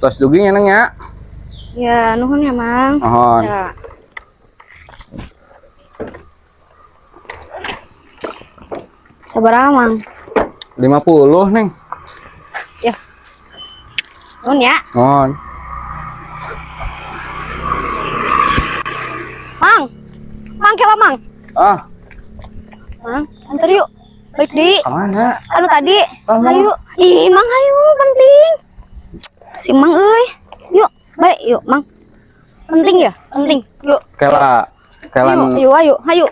tos duging ya neng ya. Ya, nuhun ya, Mang. Mohon. Ya. Sabaraha, Mang? 50 neng. Ya. Nuhun ya. Mohon. Mang. Mang kira, Mang. Ah, Mang, antar yuk. Balik di. kemana? Anu tadi. Mang. Ayo. Ih, Mang ayo, penting. Si Mang euy. Yuk, baik yuk, Mang. Penting ya? Penting. Yuk. Kela Ayo, ayo, ayo.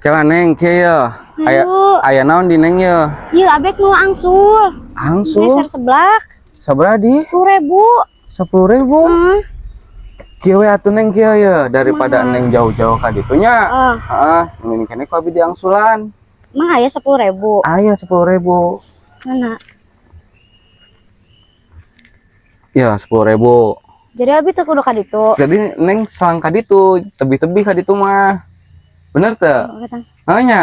kela neng kieu ya. Aya naon di neng ya? Yuk, abek nu angsul. Angsul. Geser seblak. Sabaraha di? 10.000. 10.000. Kieu we atuh neng kieu ya daripada neng jauh-jauh ka ditu nya. Heeh, ini kene ku abi diangsulan. Mang aya 10.000. Aya 10.000. Mana? Ya 10.000. Jadi abi teu kudu ka ditu. Jadi neng selang ka ditu, tebih-tebih ka ditu mah. Bener teu? Heeh nya.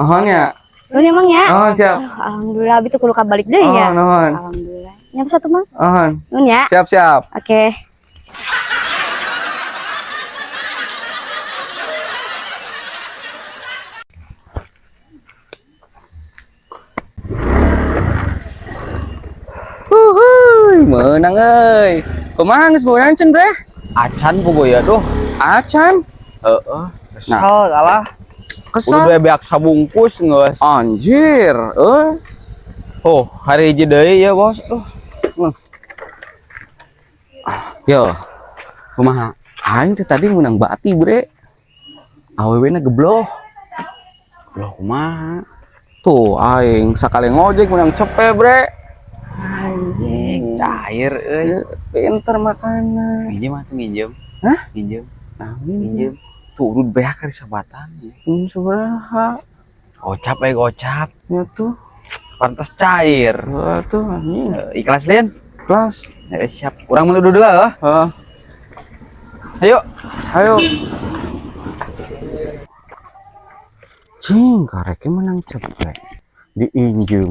Heeh nya. Nuhun ya, Mang ya. Oh, siap. Alhamdulillah abi teu kudu ka balik deui ya. Nuhun. Alhamdulillah. Nyata satu, Mang. Nuhun. Nuhun ya. Siap. Oke. Menang euy. Kumaha geus boyan cen bre? Acan bogoya tuh. Acan. Heeh. Kesel kalah. Kesal. Udah beak sabungkus geus. Anjir, Oh, hari hiji deui ya, Bos. Yo. Kumaha? Aing teh tadi menang bati, bre. Awewena gebloh. Loh, kumaha? Tuh, aing sakali ngojek menang cepe, bre. Anjing, cair euy. Pinter makana. Nginjem atuh nginjem. Hah? Nginjem. Nah, Nginjem. Tuh, udah beak ka sabatan. Sabaraha? Gocap gocap. Ya tuh. Pantas cair. Tuh anjing. Ikhlas, Lin? Kelas. Siap. Urang menuduh dulu lah. Ayo. Cing, kareknya menang cepet. Diinjem.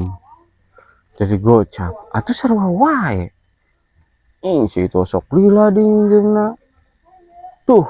Jadi gocap. Atuh sarua wae. Si tosok lila diinjemna. Tuh.